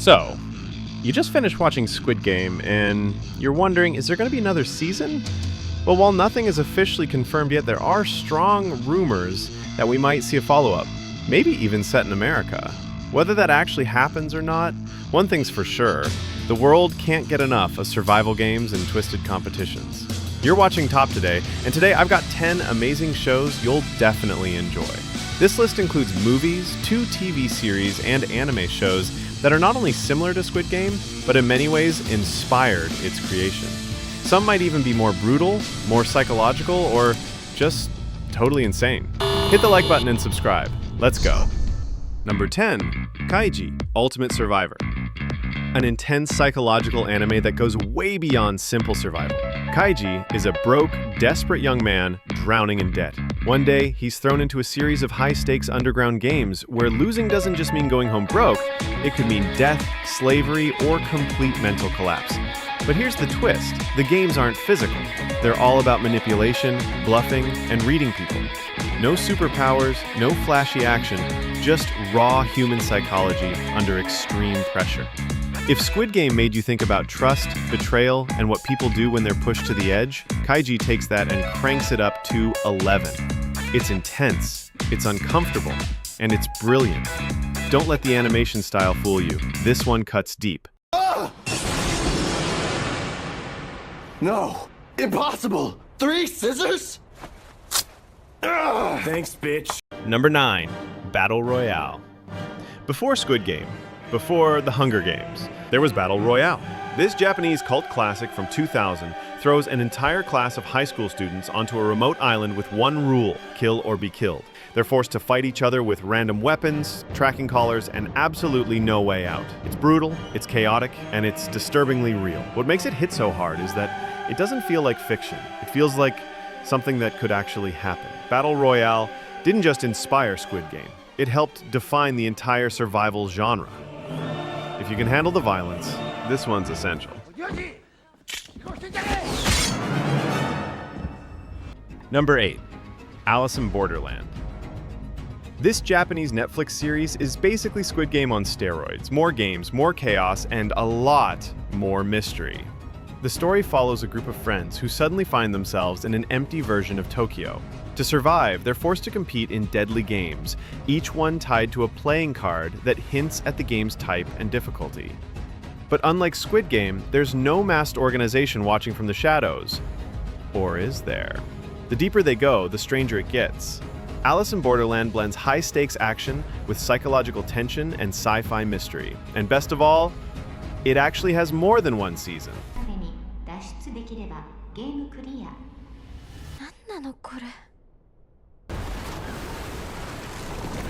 So, you just finished watching Squid Game, and you're wondering, is there going to be another season? Well, while nothing is officially confirmed yet, there are strong rumors that we might see a follow-up, maybe even set in America. Whether that actually happens or not, one thing's for sure, the world can't get enough of survival games and twisted competitions. You're watching Top Today, and today I've got 10 amazing shows you'll definitely enjoy. This list includes movies, 2 TV series, and anime shows that are not only similar to Squid Game, but in many ways inspired its creation. Some might even be more brutal, more psychological, or just totally insane. Hit the like button and subscribe. Let's go. Number 10, Kaiji, Ultimate Survivor. An intense psychological anime that goes way beyond simple survival. Kaiji is a broke, desperate young man drowning in debt. One day, he's thrown into a series of high-stakes underground games where losing doesn't just mean going home broke, it could mean death, slavery, or complete mental collapse. But here's the twist. The games aren't physical. They're all about manipulation, bluffing, and reading people. No superpowers, no flashy action, just raw human psychology under extreme pressure. If Squid Game made you think about trust, betrayal, and what people do when they're pushed to the edge, Kaiji takes that and cranks it up to 11. It's intense, it's uncomfortable, and it's brilliant. Don't let the animation style fool you. This one cuts deep. No! Impossible! 3 scissors? Thanks, bitch. Number 9, Battle Royale. Before Squid Game, before the Hunger Games, there was Battle Royale. This Japanese cult classic from 2000 throws an entire class of high school students onto a remote island with one rule: kill or be killed. They're forced to fight each other with random weapons, tracking collars, and absolutely no way out. It's brutal, it's chaotic, and it's disturbingly real. What makes it hit so hard is that it doesn't feel like fiction. It feels like something that could actually happen. Battle Royale didn't just inspire Squid Game. It helped define the entire survival genre. If you can handle the violence, this one's essential. Number 8, Alice in Borderland. This Japanese Netflix series is basically Squid Game on steroids. More games, more chaos, and a lot more mystery. The story follows a group of friends who suddenly find themselves in an empty version of Tokyo. To survive, they're forced to compete in deadly games, each one tied to a playing card that hints at the game's type and difficulty. But unlike Squid Game, there's no masked organization watching from the shadows. Or is there? The deeper they go, the stranger it gets. Alice in Borderland blends high-stakes action with psychological tension and sci-fi mystery. And best of all, it actually has more than one season.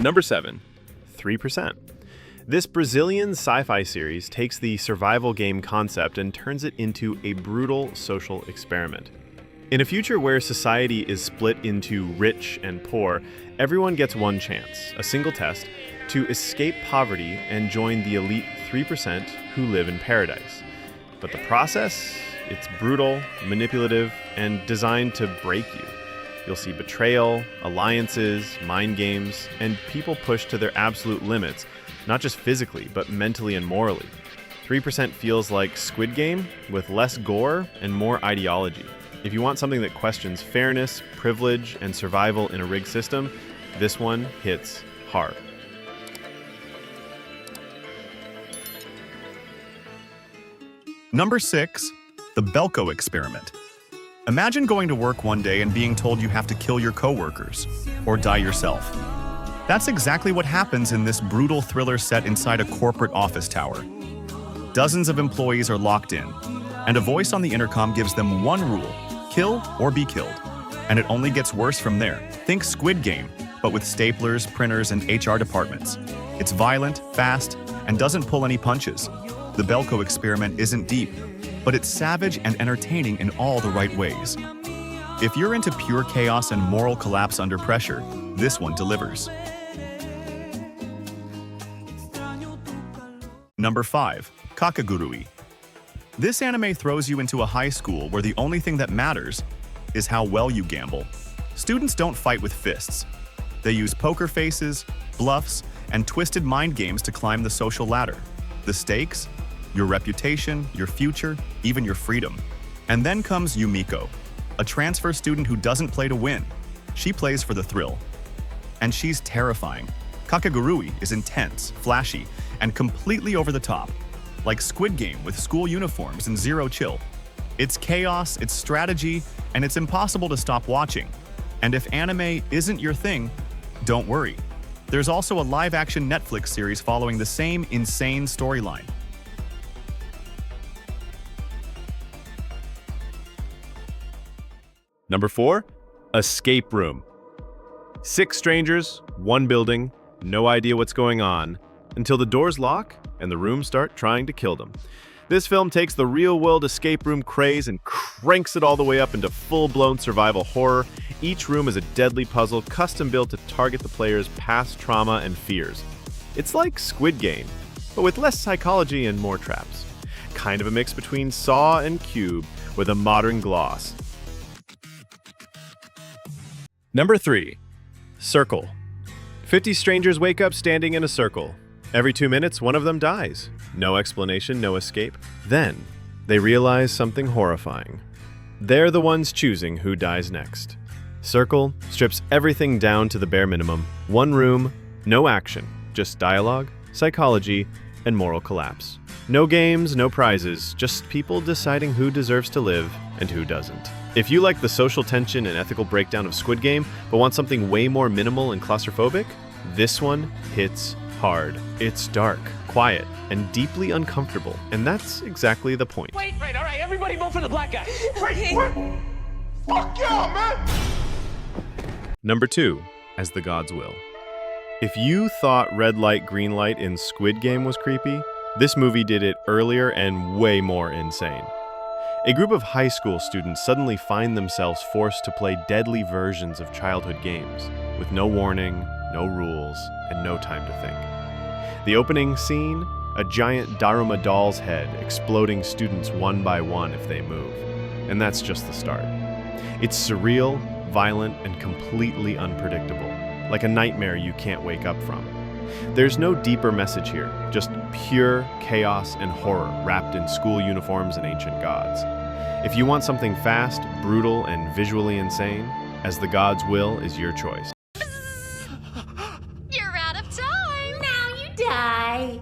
Number 7, 3%. This Brazilian sci-fi series takes the survival game concept and turns it into a brutal social experiment. In a future where society is split into rich and poor, everyone gets one chance, a single test, to escape poverty and join the elite 3% who live in paradise. But the process? It's brutal, manipulative, and designed to break you. You'll see betrayal, alliances, mind games, and people pushed to their absolute limits, not just physically, but mentally and morally. 3% feels like Squid Game with less gore and more ideology. If you want something that questions fairness, privilege, and survival in a rigged system, this one hits hard. Number 6, the Belko experiment. Imagine going to work one day and being told you have to kill your coworkers or die yourself. That's exactly what happens in this brutal thriller set inside a corporate office tower. Dozens of employees are locked in, and a voice on the intercom gives them one rule: kill or be killed. And it only gets worse from there. Think Squid Game, but with staplers, printers, and HR departments. It's violent, fast, and doesn't pull any punches. The Belko experiment isn't deep, but it's savage and entertaining in all the right ways. If you're into pure chaos and moral collapse under pressure, this one delivers. Number 5, Kakagurui. This anime throws you into a high school where the only thing that matters is how well you gamble. Students don't fight with fists. They use poker faces, bluffs, and twisted mind games to climb the social ladder. The stakes? Your reputation, your future, even your freedom. And then comes Yumiko, a transfer student who doesn't play to win. She plays for the thrill. And she's terrifying. Kakegurui is intense, flashy, and completely over the top. Like Squid Game with school uniforms and zero chill. It's chaos, it's strategy, and it's impossible to stop watching. And if anime isn't your thing, don't worry. There's also a live-action Netflix series following the same insane storyline. Number 4, Escape Room. 6 strangers, 1 building, no idea what's going on, until the doors lock and the rooms start trying to kill them. This film takes the real-world escape room craze and cranks it all the way up into full-blown survival horror. Each room is a deadly puzzle custom-built to target the player's past trauma and fears. It's like Squid Game, but with less psychology and more traps. Kind of a mix between Saw and Cube with a modern gloss. Number 3, Circle. 50 strangers wake up standing in a circle. Every 2 minutes, one of them dies. No explanation, no escape. Then, they realize something horrifying. They're the ones choosing who dies next. Circle strips everything down to the bare minimum. 1 room, no action, just dialogue, psychology, and moral collapse. No games, no prizes, just people deciding who deserves to live and who doesn't. If you like the social tension and ethical breakdown of Squid Game, but want something way more minimal and claustrophobic, this one hits hard. It's dark, quiet, and deeply uncomfortable, and that's exactly the point. Wait, all right, everybody vote for the black guy. Wait, what? Fuck yeah, man! Number 2, As the Gods Will. If you thought red light, green light in Squid Game was creepy, this movie did it earlier and way more insane. A group of high school students suddenly find themselves forced to play deadly versions of childhood games, with no warning, no rules, and no time to think. The opening scene, a giant Daruma doll's head exploding students one by one if they move. And that's just the start. It's surreal, violent, and completely unpredictable, like a nightmare you can't wake up from. There's no deeper message here, just pure chaos and horror wrapped in school uniforms and ancient gods. If you want something fast, brutal, and visually insane, As the Gods Will is your choice. You're out of time! Now you die!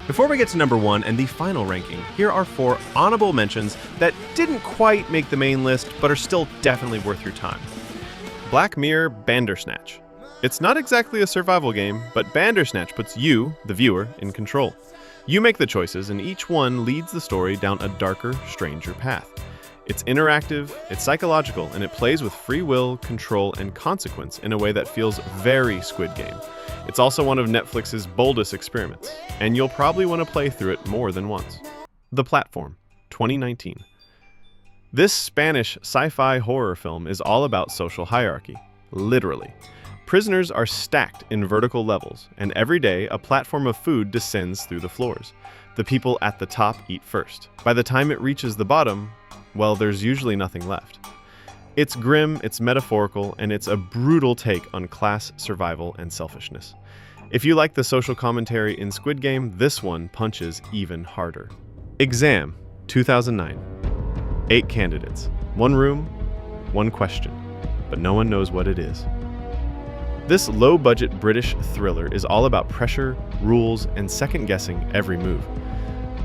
Before we get to number 1 and the final ranking, here are 4 honorable mentions that didn't quite make the main list, but are still definitely worth your time. Black Mirror Bandersnatch. It's not exactly a survival game, but Bandersnatch puts you, the viewer, in control. You make the choices, and each one leads the story down a darker, stranger path. It's interactive, it's psychological, and it plays with free will, control, and consequence in a way that feels very Squid Game. It's also one of Netflix's boldest experiments, and you'll probably want to play through it more than once. The Platform, 2019. This Spanish sci-fi horror film is all about social hierarchy, literally. Prisoners are stacked in vertical levels, and every day a platform of food descends through the floors. The people at the top eat first. By the time it reaches the bottom, well, there's usually nothing left. It's grim, it's metaphorical, and it's a brutal take on class, survival, and selfishness. If you like the social commentary in Squid Game, this one punches even harder. Exam, 2009. 8 candidates, 1 room, 1 question, but no one knows what it is. This low-budget British thriller is all about pressure, rules, and second-guessing every move.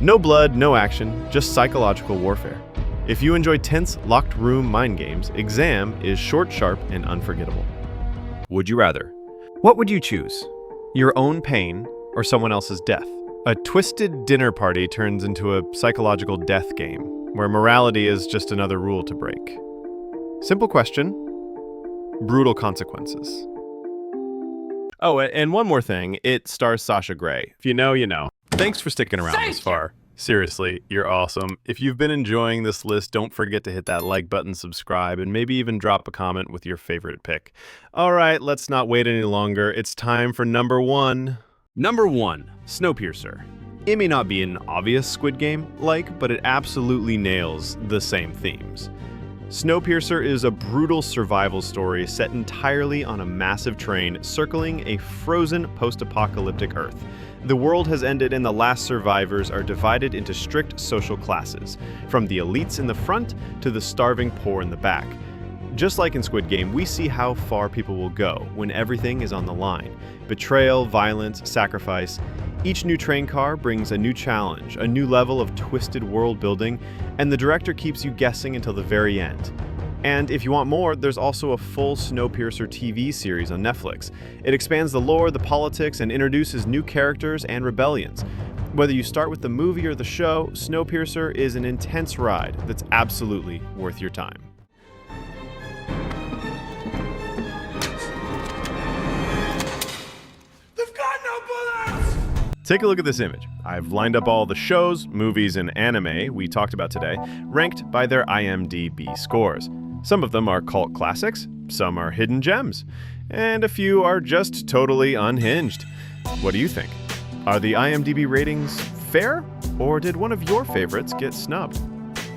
No blood, no action, just psychological warfare. If you enjoy tense, locked-room mind games, Exam is short, sharp, and unforgettable. Would you rather? What would you choose? Your own pain or someone else's death? A twisted dinner party turns into a psychological death game, where morality is just another rule to break. Simple question, brutal consequences. Oh, and one more thing. It stars Sasha Grey. If you know, you know. Thanks for sticking around this far. Seriously, you're awesome. If you've been enjoying this list, don't forget to hit that like button, subscribe, and maybe even drop a comment with your favorite pick. All right, let's not wait any longer. It's time for number 1. Number 1, Snowpiercer. It may not be an obvious Squid Game-like, but it absolutely nails the same themes. Snowpiercer is a brutal survival story set entirely on a massive train circling a frozen post-apocalyptic Earth. The world has ended and the last survivors are divided into strict social classes, from the elites in the front to the starving poor in the back. Just like in Squid Game, we see how far people will go when everything is on the line. Betrayal, violence, sacrifice. Each new train car brings a new challenge, a new level of twisted world building, and the director keeps you guessing until the very end. And if you want more, there's also a full Snowpiercer TV series on Netflix. It expands the lore, the politics, and introduces new characters and rebellions. Whether you start with the movie or the show, Snowpiercer is an intense ride that's absolutely worth your time. They've got no bullets! Take a look at this image. I've lined up all the shows, movies, and anime we talked about today, ranked by their IMDb scores. Some of them are cult classics, some are hidden gems, and a few are just totally unhinged. What do you think? Are the IMDb ratings fair, or did one of your favorites get snubbed?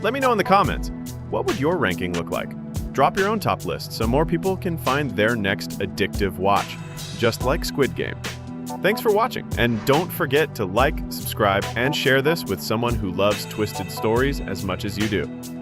Let me know in the comments. What would your ranking look like? Drop your own top list so more people can find their next addictive watch, just like Squid Game. Thanks for watching, and don't forget to like, subscribe, and share this with someone who loves twisted stories as much as you do.